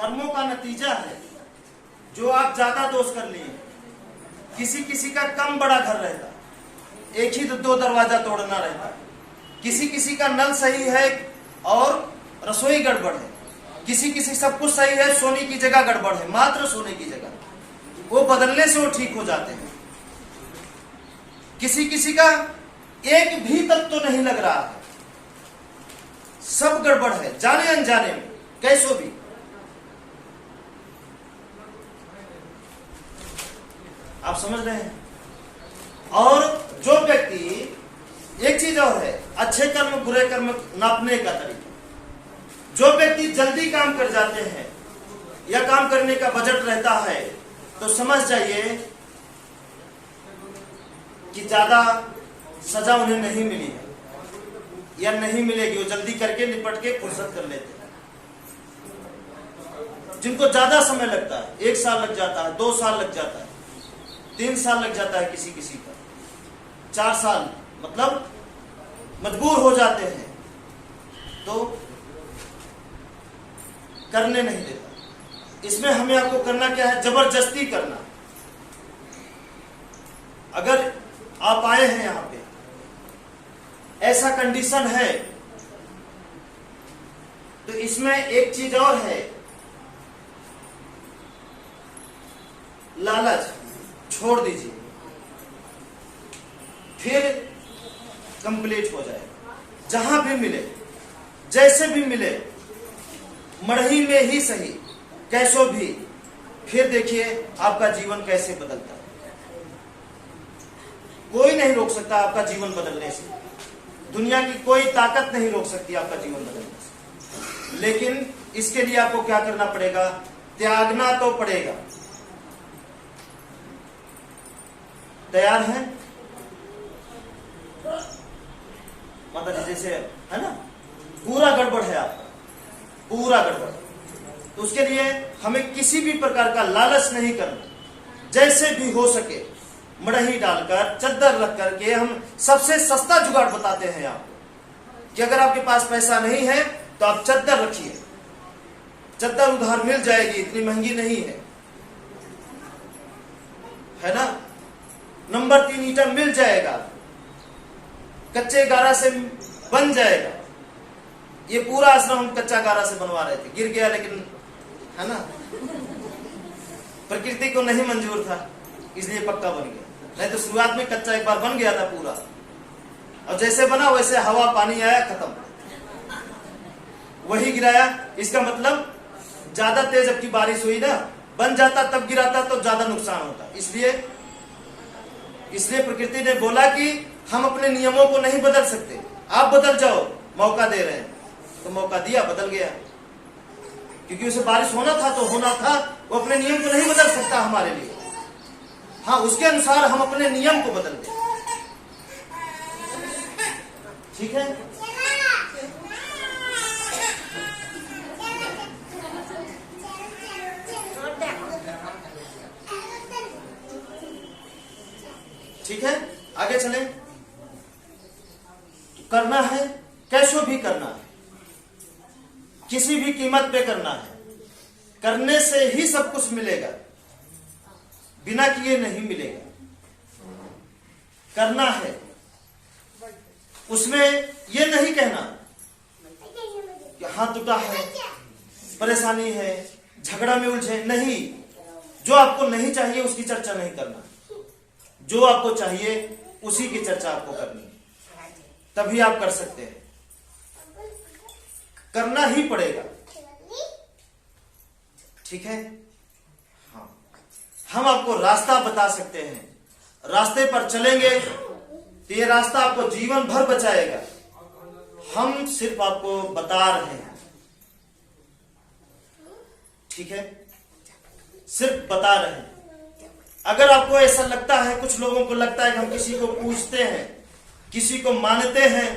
कर्मों का नतीजा है जो आप ज्यादा दोष कर लिए। किसी किसी का कम बड़ा घर रहता, एक ही दो दरवाजा तोड़ना रहता। किसी किसी का नल सही है और रसोई गड़बड़ है। किसी किसी सब कुछ सही है, सोने की जगह गड़बड़ है, मात्र सोने की जगह, वो बदलने से वो ठीक हो जाते हैं। किसी किसी का एक भी तत्व तो नहीं लग रहा है, सब गड़बड़ है, जाने अनजाने में कैसो भी। आप समझ रहे हैं। और जो व्यक्ति, एक चीज और है, अच्छे कर्म बुरे कर्म नापने का तरीका। जो व्यक्ति जल्दी काम कर जाते हैं या काम करने का बजट रहता है, तो समझ जाइए कि ज्यादा सजा उन्हें नहीं मिली है या नहीं मिलेगी। वो जल्दी करके निपट के फुर्सत कर लेते हैं। जिनको ज्यादा समय लगता है, 1 साल लग जाता है, 2 साल लग जाता है, 3 साल लग जाता है, किसी किसी का 4 साल, मतलब मजबूर हो जाते हैं तो करने नहीं देता। इसमें हमें आपको करना क्या है, जबरदस्ती करना। अगर आप आए हैं यहां पे, ऐसा कंडीशन है, तो इसमें एक चीज और है, लालच छोड़ दीजिए, फिर कंप्लीट हो जाएगा। जहां भी मिले, जैसे भी मिले, मड़ही में ही सही, कैसो भी, फिर देखिए आपका जीवन कैसे बदलता है। कोई नहीं रोक सकता आपका जीवन बदलने से, दुनिया की कोई ताकत नहीं रोक सकती आपका जीवन बदलने से। लेकिन इसके लिए आपको क्या करना पड़ेगा, त्यागना तो पड़ेगा। तैयार हैं माता जी? जैसे है ना, पूरा गड़बड़ है आपका, पूरा गड़बड़, तो उसके लिए हमें किसी भी प्रकार का लालच नहीं करना। जैसे भी हो सके मड़ही डालकर, चद्दर रख करके, हम सबसे सस्ता जुगाड़ बताते हैं आपको कि अगर आपके पास पैसा नहीं है तो आप चद्दर रखिए। चद्दर उधार मिल जाएगी, इतनी महंगी नहीं है ना। नंबर 3 ईंटा मिल जाएगा, कच्चे गारा से बन जाएगा। ये पूरा आश्रम हम कच्चा गारा से बनवा रहे थे, गिर गया, लेकिन है ना, प्रकृति को नहीं मंजूर था, इसलिए पक्का बन गया। नहीं तो शुरुआत में कच्चा एक बार बन गया था पूरा, और जैसे बना वैसे हवा पानी आया, खत्म, वही गिराया। इसका मतलब ज्यादा तेज अब की बारिश हुई ना, बन जाता तब गिराता तो ज्यादा नुकसान होता। इसलिए प्रकृति ने बोला कि हम अपने नियमों को नहीं बदल सकते, आप बदल जाओ, मौका दे रहे हैं, तो मौका दिया, बदल गया। क्योंकि उसे बारिश होना था तो होना था, वो अपने नियम को नहीं बदल सकता हमारे लिए। हाँ, उसके अनुसार हम अपने नियम को बदल दें। ठीक है। ठीक है, आगे चलें। करना है, कैसो भी करना है, किसी भी कीमत पे करना है। करने से ही सब कुछ मिलेगा, बिना किए नहीं मिलेगा। करना है, उसमें यह नहीं कहना कि हाथ टूटा है, परेशानी है, झगड़ा में उलझे, नहीं। जो आपको नहीं चाहिए उसकी चर्चा नहीं करना, जो आपको चाहिए उसी की चर्चा आपको करनी, तभी आप कर सकते हैं। करना ही पड़ेगा, ठीक है। हाँ, हम आपको रास्ता बता सकते हैं, रास्ते पर चलेंगे तो ये रास्ता आपको जीवन भर बचाएगा। हम सिर्फ आपको बता रहे हैं, ठीक है, सिर्फ बता रहे हैं। अगर आपको ऐसा लगता है, कुछ लोगों को लगता है कि हम किसी को पूजते हैं, किसी को मानते हैं,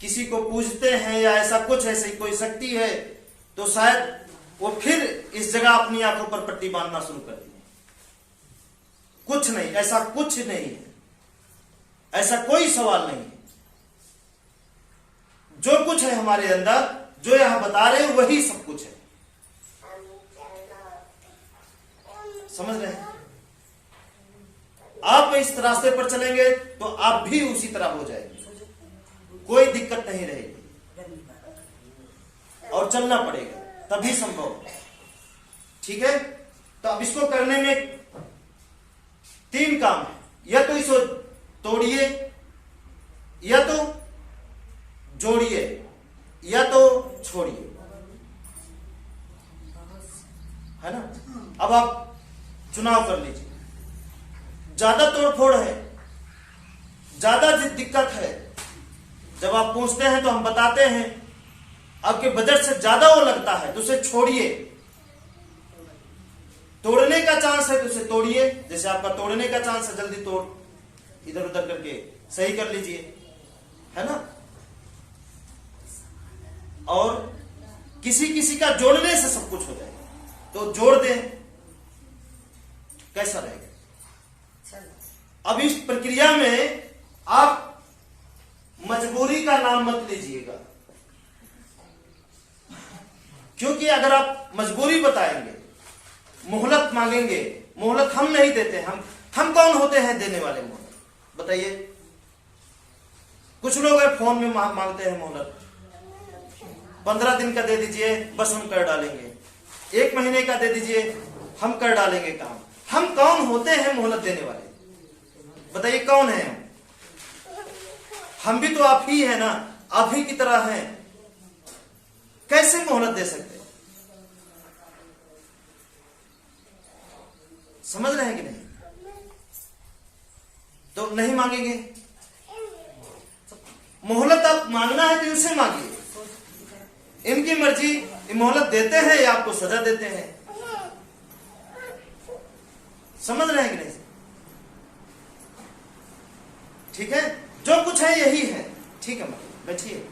किसी को पूजते हैं, या ऐसा कुछ, ऐसी कोई शक्ति है, तो शायद वो फिर इस जगह अपनी आंखों पर पट्टी बांधना शुरू कर दी। कुछ नहीं, ऐसा कुछ नहीं है, ऐसा कोई सवाल नहीं है। जो कुछ है हमारे अंदर, जो यहां बता रहे हैं, वही सब कुछ है। समझ रहे हैं? आप इस रास्ते पर चलेंगे तो आप भी उसी तरह हो जाएंगे, कोई दिक्कत नहीं रहेगी और चलना पड़ेगा, तभी संभव है। ठीक है, तो अब इसको करने में 3 काम है, या तो इसको तोड़िए, या तो जोड़िए, या तो छोड़िए, है ना? अब आप चुनाव कर लीजिए। ज्यादा तोड़फोड़ है, ज्यादा दिक्कत है, जब आप पूछते हैं तो हम बताते हैं, आपके बजट से ज्यादा वो लगता है तो उसे छोड़िए। तोड़ने का चांस है तो उसे तोड़िए, जैसे आपका तोड़ने का चांस है, जल्दी तोड़ इधर उधर करके सही कर लीजिए, है ना? और किसी किसी का जोड़ने से सब कुछ हो जाएगा, तो जोड़ दें, कैसा रहेगा? अब इस प्रक्रिया में आप मजबूरी का नाम मत लीजिएगा, क्योंकि अगर आप मजबूरी बताएंगे, मोहलत मांगेंगे, मोहलत हम नहीं देते। हम कौन होते हैं देने वाले मोहलत? बताइए। कुछ लोग है फोन में मांगते हैं मोहलत, 15 दिन का दे दीजिए, बस हम कर डालेंगे, 1 महीने का दे दीजिए, हम कर डालेंगे काम। हम कौन होते हैं मोहलत देने वाले? बताइए कौन है हम? भी तो आप ही है ना, आप ही की तरह हैं, कैसे मोहलत दे सकते हैं? समझ रहे हैं कि नहीं? तो नहीं मांगेंगे। मोहलत आप मांगना है तो इनसे मांगिए, इनकी मर्जी, मोहलत देते हैं या आपको सजा देते हैं। समझ रहे हैं कि नहीं? ठीक है, जो कुछ है यही है। ठीक है, बैठिए।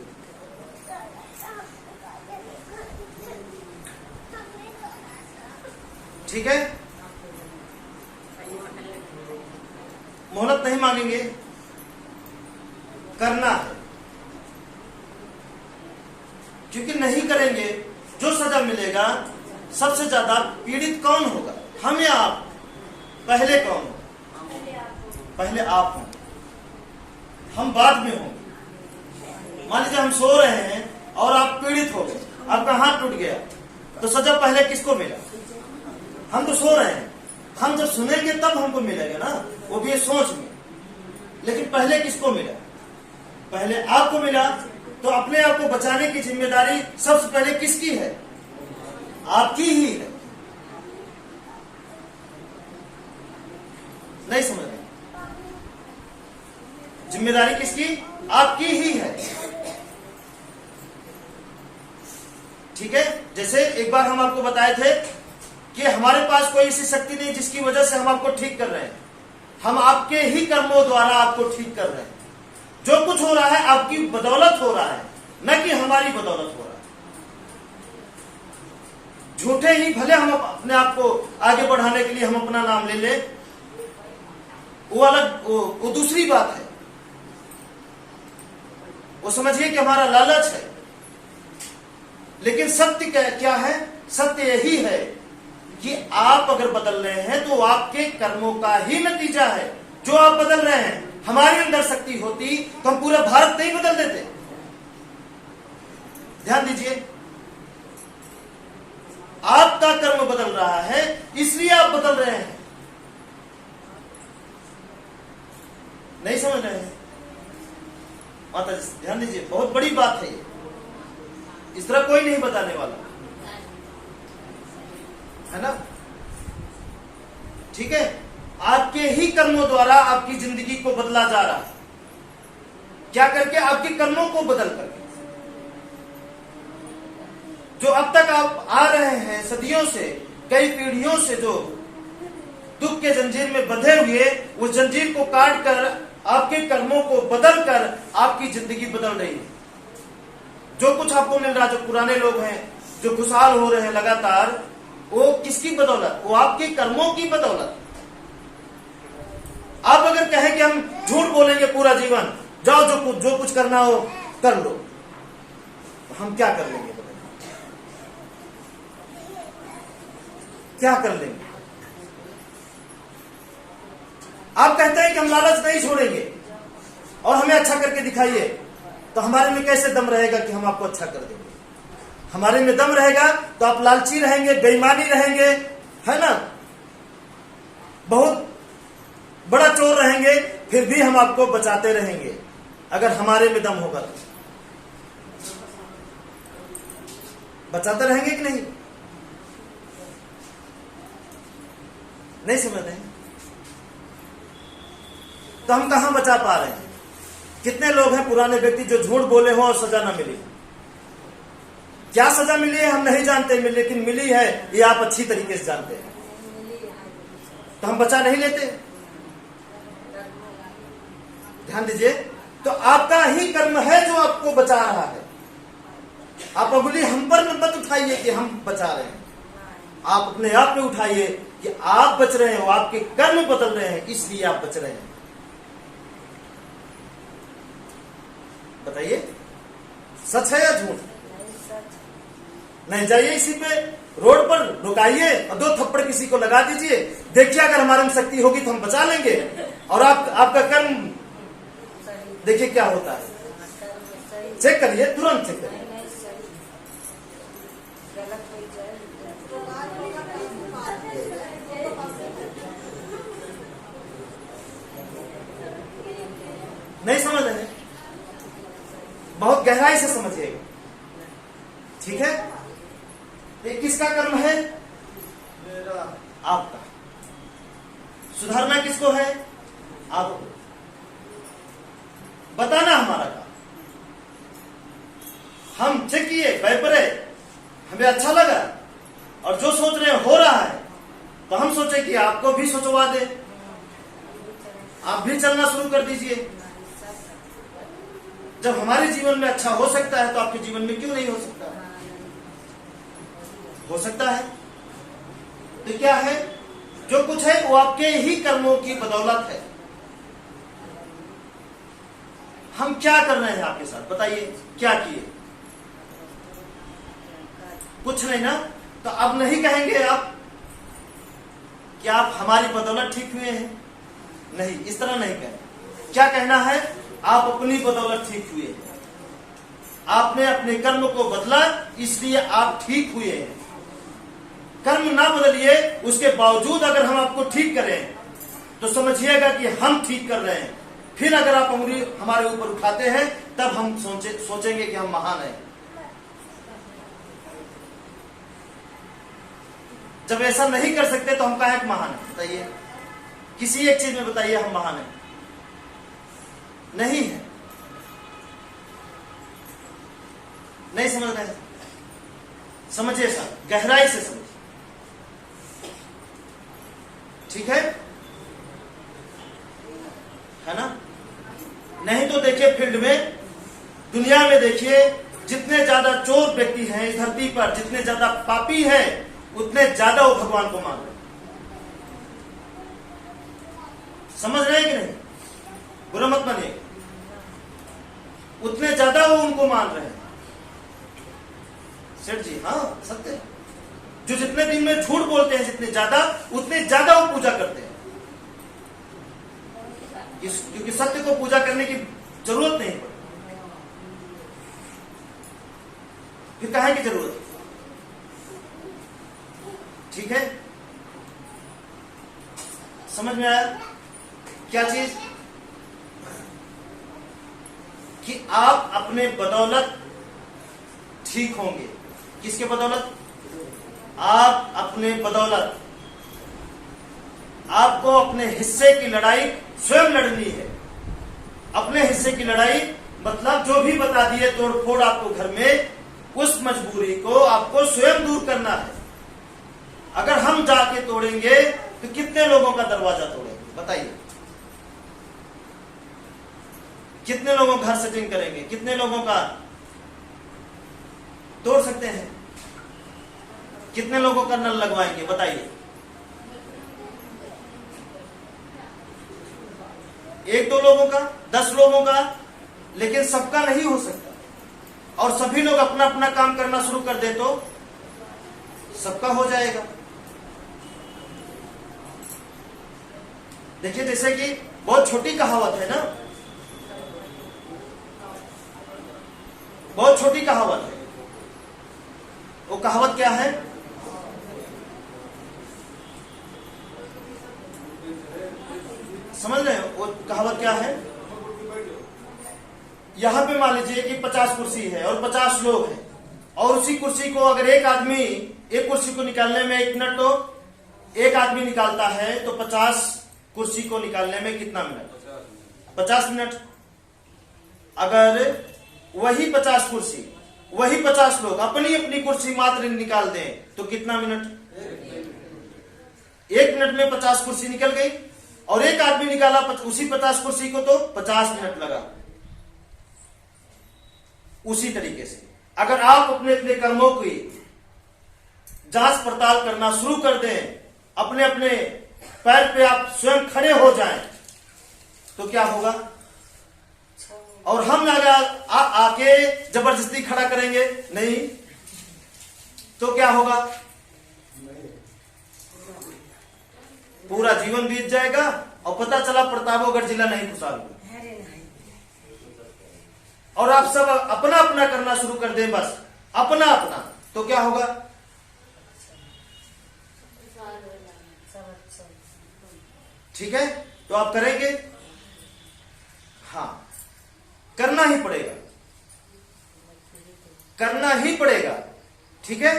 ठीक है, मोहलत नहीं मांगेंगे, करना है, क्योंकि नहीं करेंगे जो सजा मिलेगा, सबसे ज्यादा पीड़ित कौन होगा, हम या आप? पहले कौन हो? पहले आप हो, हम बाद में होंगे। मान लीजिए हम सो रहे हैं और आप पीड़ित हो गए, आपका हाथ टूट गया, तो सजा पहले किसको मिला? हम तो सो रहे हैं, हम जब सुनेंगे तब हमको मिलेगा ना, वो भी सोच में। लेकिन पहले किसको मिला? पहले आपको मिला। तो अपने आप को बचाने की जिम्मेदारी सबसे पहले किसकी है? आपकी ही है। नहीं समझ रहे? जिम्मेदारी किसकी? आपकी ही है। ठीक है, जैसे एक बार हम आपको बताए थे कि हमारे पास कोई ऐसी शक्ति नहीं जिसकी वजह से हम आपको ठीक कर रहे हैं, हम आपके ही कर्मों द्वारा आपको ठीक कर रहे हैं। जो कुछ हो रहा है आपकी बदौलत हो रहा है, न कि हमारी बदौलत हो रहा है। झूठे ही भले हम अपने आप को आगे बढ़ाने के लिए हम अपना नाम ले ले, वो अलग, वो दूसरी बात है। वो समझिए कि हमारा लालच है। लेकिन सत्य क्या है? सत्य यही है कि आप अगर बदल रहे हैं तो आपके कर्मों का ही नतीजा है जो आप बदल रहे हैं। हमारे अंदर शक्ति होती तो हम पूरा भारत नहीं बदल देते। ध्यान दीजिए, आपका कर्म बदल रहा है इसलिए आप बदल रहे हैं। नहीं समझ रहे हैं? माता जी ध्यान दीजिए, बहुत बड़ी बात है ये, इस तरह कोई नहीं बताने वाला, है ना? ठीक है, आपके ही कर्मों द्वारा आपकी जिंदगी को बदला जा रहा है। क्या करके? आपके कर्मों को बदल करके। जो अब तक आप आ रहे हैं सदियों से, कई पीढ़ियों से जो दुख के जंजीर में बंधे हुए, उस जंजीर को काट कर आपके कर्मों को बदल कर आपकी जिंदगी बदल रही है। जो कुछ आपको मिल रहा, जो पुराने लोग हैं जो खुशहाल हो रहे हैं लगातार, वो किसकी बदौलत? वो आपके कर्मों की बदौलत। आप अगर कहें कि हम झूठ बोलेंगे पूरा जीवन, जाओ जो कुछ करना हो कर लो, तो हम क्या कर लेंगे? क्या कर लेंगे? आप कहते हैं कि हम लालच नहीं छोड़ेंगे और हमें अच्छा करके दिखाइए, तो हमारे में कैसे दम रहेगा कि हम आपको अच्छा कर देंगे? हमारे में दम रहेगा तो आप लालची रहेंगे, बेईमानी रहेंगे, है ना, बहुत बड़ा चोर रहेंगे, फिर भी हम आपको बचाते रहेंगे अगर हमारे में दम होगा तो। बचाते रहेंगे कि नहीं? नहीं समझ रहे? तो हम कहां बचा पा रहे हैं? कितने लोग हैं पुराने व्यक्ति जो झूठ बोले हो और सजा ना मिली? क्या सजा मिली है हम नहीं जानते, लेकिन मिली है ये आप अच्छी तरीके से जानते हैं। तो हम बचा नहीं लेते? ध्यान दीजिए, तो आपका ही कर्म है जो आपको बचा रहा है। आप अंगुली हम पर मत उठाइए कि हम बचा रहे हैं, आप अपने आप में उठाइए कि आप बच रहे हो, आपके कर्म बदल रहे हैं, इसलिए आप बच रहे हैं। बताइए, सच है या झूठ? नहीं, जाइए इसी पे रोड पर रुकाइए और 2 थप्पड़ किसी को लगा दीजिए, देखिए अगर हमारे में शक्ति होगी तो हम बचा लेंगे। और आपका कर्म देखिए क्या होता है, चेक करिए, तुरंत चेक करिए। नहीं समझ रहे? बहुत गहराई से समझिएगा, ठीक है? ये किसका कर्म है? मेरा, आपका। सुधारना किसको है? आपको। बताना हमारा काम। हम चेक किए, पैपरे, हमें अच्छा लगा और जो सोच रहे हैं हो रहा है, तो हम सोचे कि आपको भी सोचवा दे, आप भी चलना शुरू कर दीजिए। जब हमारे जीवन में अच्छा हो सकता है तो आपके जीवन में क्यों नहीं हो सकता? हो सकता है। तो क्या है? जो कुछ है वो आपके ही कर्मों की बदौलत है। हम क्या कर रहे हैं आपके साथ? बताइए, क्या किए? कुछ नहीं ना? तो अब नहीं कहेंगे आप कि आप हमारी बदौलत ठीक हुए हैं। नहीं, इस तरह नहीं कहें। क्या कहना है? आप अपनी बदौलत ठीक हुए हैं, आपने अपने कर्म को बदला, इसलिए आप ठीक हुए हैं। कर्म ना बदलिए, उसके बावजूद अगर हम आपको ठीक करें तो समझिएगा कि हम ठीक कर रहे हैं। फिर अगर आप उंगली हमारे ऊपर उठाते हैं तब हम सोचेंगे कि हम महान हैं। जब ऐसा नहीं कर सकते तो हम काहे महान हैं? बताइए, किसी एक चीज में बताइए हम महान हैं? नहीं है। नहीं समझ रहे? समझिए सर, गहराई से समझिए, ठीक है ना? नहीं तो देखिए फील्ड में, दुनिया में देखिए, जितने ज्यादा चोर व्यक्ति हैं इस धरती पर, जितने ज्यादा पापी हैं, उतने ज्यादा वो भगवान को मान रहे। समझ रहे हैं कि नहीं? बुरा मत मानिए, उतने ज्यादा वो उनको मान रहे हैं। सेठ जी, हाँ सत्य है। जो जितने दिन में झूठ बोलते हैं जितने ज्यादा, उतने ज्यादा वो पूजा करते हैं। क्योंकि सत्य को पूजा करने की जरूरत नहीं पड़ती, फिर काहे की जरूरत है? ठीक है, समझ में आया क्या चीज? कि आप अपने बदौलत ठीक होंगे। किसके बदौलत? आप अपने बदौलत। आपको अपने हिस्से की लड़ाई स्वयं लड़नी है। अपने हिस्से की लड़ाई मतलब जो भी बता दिए तोड़ फोड़ आपको घर में, उस मजबूरी को आपको स्वयं दूर करना है। अगर हम जाके तोड़ेंगे तो कितने लोगों का दरवाजा तोड़ेंगे? बताइए, कितने लोगों घर सेटिंग करेंगे? कितने लोगों का तोड़ सकते हैं? कितने लोगों का नल लगवाएंगे? बताइए। 1-2 लोगों का, 10 लोगों का, लेकिन सबका नहीं हो सकता। और सभी लोग अपना अपना काम करना शुरू कर दे तो सबका हो जाएगा। देखिए जैसे कि बहुत छोटी कहावत है ना, बहुत छोटी कहावत है। वो कहावत क्या है? समझ रहे हो वो कहावत क्या है? यहां पे मान लीजिए कि 50 कुर्सी है और 50 लोग हैं, और उसी कुर्सी को अगर एक आदमी, एक कुर्सी को निकालने में 1 मिनट तो एक आदमी निकालता है, तो 50 कुर्सी को निकालने में कितना मिनट? 50 मिनट। अगर वही 50 कुर्सी, वही 50 लोग अपनी अपनी कुर्सी मात्र निकाल दें तो कितना मिनट? 1 मिनट में 50 कुर्सी निकल गई, और एक आदमी निकाला उसी 50 कुर्सी को तो 50 मिनट लगा। उसी तरीके से अगर आप अपने अपने कर्मों की जांच पड़ताल करना शुरू कर दें, अपने अपने पैर पे आप स्वयं खड़े हो जाएं, तो क्या होगा? और हम आके जबरदस्ती खड़ा करेंगे नहीं, तो क्या होगा? पूरा जीवन बीत जाएगा और पता चला प्रतापगढ़ जिला नहीं खुशहाल हुआ। और आप सब अपना अपना करना शुरू कर दें, बस अपना अपना, तो क्या होगा? ठीक है, तो आप करेंगे? हाँ, करना ही पड़ेगा, करना ही पड़ेगा। ठीक है,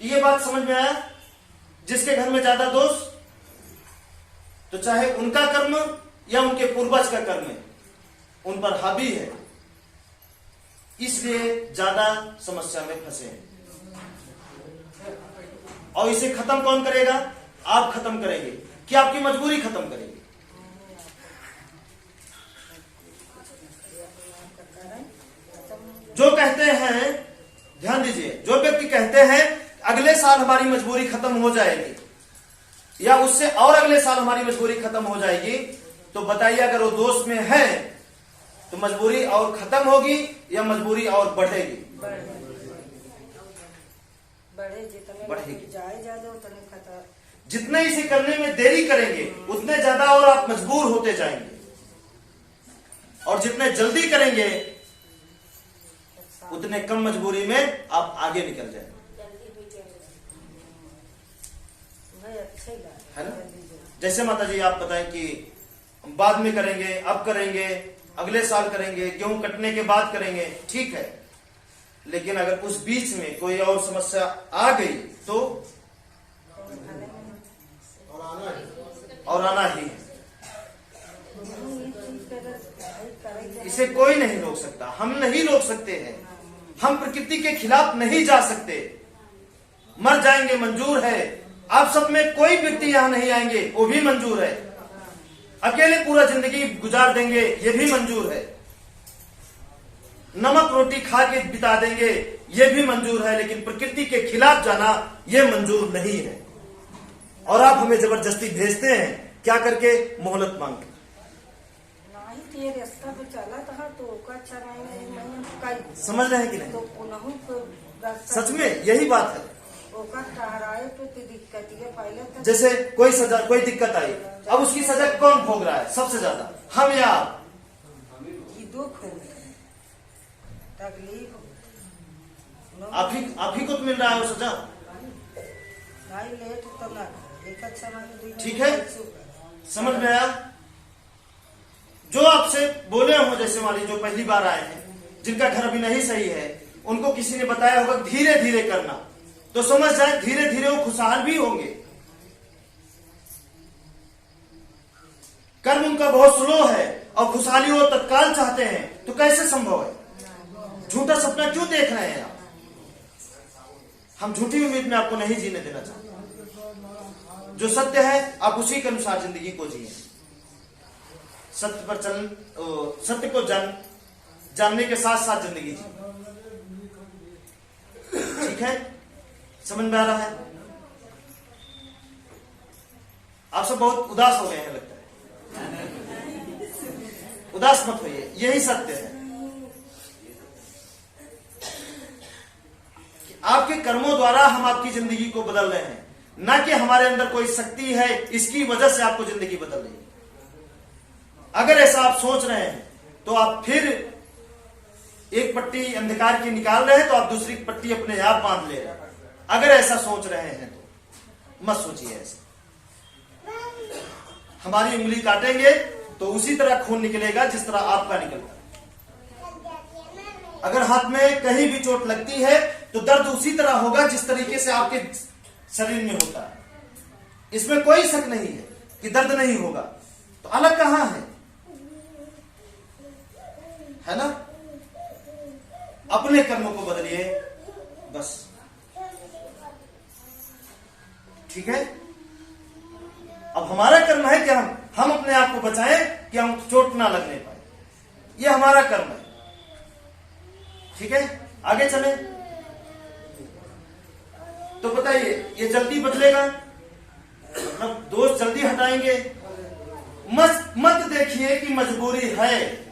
ये बात समझ में आया? जिसके घर में ज्यादा दोष, तो चाहे उनका कर्म या उनके पूर्वज का कर्म उन पर हावी है, इसलिए ज्यादा समस्या में फंसे हैं। और इसे खत्म कौन करेगा? आप खत्म करेंगे कि आपकी मजबूरी खत्म करेंगे? जो कहते हैं, ध्यान दीजिए, जो व्यक्ति कहते हैं अगले साल हमारी मजबूरी खत्म हो जाएगी या उससे और अगले साल हमारी मजबूरी खत्म हो जाएगी, तो बताइए अगर वो दोष में है तो मजबूरी और खत्म होगी या मजबूरी और बढ़ेगी? बढ़ेगी। जितने इसे करने में देरी करेंगे उतने ज्यादा और आप मजबूर होते जाएंगे, और जितने जल्दी करेंगे उतने कम मजबूरी में आप आगे निकल जाएंगे। है ना? जैसे माता जी आप बताएं कि बाद में करेंगे, अब करेंगे, अगले साल करेंगे, गेहूं कटने के बाद करेंगे, ठीक है, लेकिन अगर उस बीच में कोई और समस्या आ गई तो और आना ही है। इसे कोई नहीं रोक सकता, हम नहीं रोक सकते हैं, हम प्रकृति के खिलाफ नहीं जा सकते। मर जाएंगे मंजूर है, आप सब में कोई व्यक्ति यहां नहीं आएंगे वो भी मंजूर है, अकेले पूरा जिंदगी गुजार देंगे ये भी मंजूर है, नमक रोटी खा के बिता देंगे ये भी मंजूर है, लेकिन प्रकृति के खिलाफ जाना ये मंजूर नहीं है। और आप हमें जबरदस्ती भेजते हैं, क्या करके? मोहलत मांग के। समझ रहे हैं कि नहीं? सच में यही बात है। जैसे कोई सजा, कोई दिक्कत आई, अब उसकी सजा कौन भोग रहा है सबसे ज्यादा? हम या आप? आप ही को तो मिल रहा है वो सजा। ठीक है, समझ में आया? जो आपसे बोले हो, जैसे मान लीजिए जो पहली बार आए हैं, जिनका घर अभी नहीं सही है, उनको किसी ने बताया होगा धीरे धीरे करना, तो समझ जाए धीरे धीरे वो खुशहाल भी होंगे। कर्म उनका बहुत स्लो है और खुशहाली वो तत्काल चाहते हैं, तो कैसे संभव है? झूठा सपना क्यों देख रहे हैं आप? हम झूठी उम्मीद में आपको नहीं जीने देना चाहते। जो सत्य है आप उसी के अनुसार जिंदगी को जिए, सत्य पर चल, सत्य को जानने के साथ साथ जिंदगी जी। ठीक है, समझ में आ रहा है? आप सब बहुत उदास हो गए हैं लगता है। उदास मत होइए, यही सत्य है कि आपके कर्मों द्वारा हम आपकी जिंदगी को बदल रहे हैं, ना कि हमारे अंदर कोई शक्ति है इसकी वजह से आपको जिंदगी बदल रही है। अगर ऐसा आप सोच रहे हैं तो आप फिर एक पट्टी अंधकार की निकाल रहे हैं तो आप दूसरी पट्टी अपने आप बांध ले रहे हैं। अगर ऐसा सोच रहे हैं तो मत सोचिए ऐसा। हमारी उंगली काटेंगे तो उसी तरह खून निकलेगा जिस तरह आपका निकलता है। अगर हाथ में कहीं भी चोट लगती है तो दर्द उसी तरह होगा जिस तरीके से आपके शरीर में होता है। इसमें कोई शक नहीं है कि दर्द नहीं होगा। तो अलग कहां है ना? अपने कर्मों को बदलिए बस, ठीक है। अब हमारा कर्म है कि हम अपने आप को बचाएं कि हम चोट ना लगने पाए, यह हमारा कर्म है, ठीक है। आगे चले तो बताइए, ये जल्दी बदलेगा, मतलब दोष जल्दी हटाएंगे? मत देखिए कि मजबूरी है,